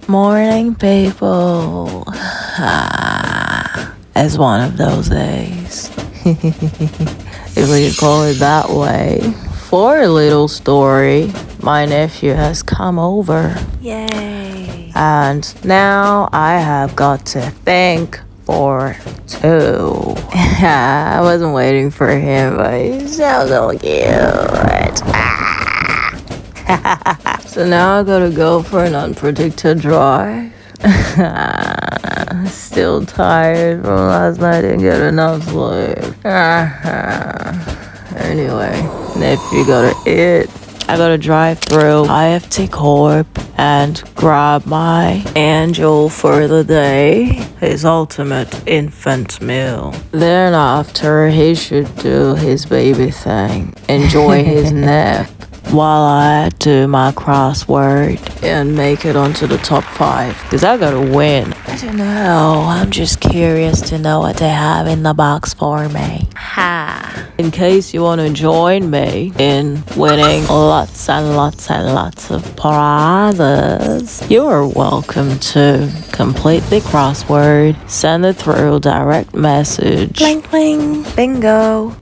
Morning, people. It's one of those days. If we could call it that way. For a little story, my nephew has come over. Yay. And now I have got to think for two. I wasn't waiting for him, but he's so cute. So now I gotta go for an unpredicted drive. Still tired from last night, didn't get enough sleep. Anyway, nephew gotta eat. I gotta drive through IFT Corp and grab my angel for the day, his ultimate infant meal. Then after, he should do his baby thing, enjoy his nap, while I do my crossword and make it onto the top 5. Because I gotta win. I don't know. I'm just curious to know what they have in the box for me. Ha! In case you want to join me in winning lots and lots and lots of prizes, you are welcome to complete the crossword, send it through direct message. Bling bling. Bingo.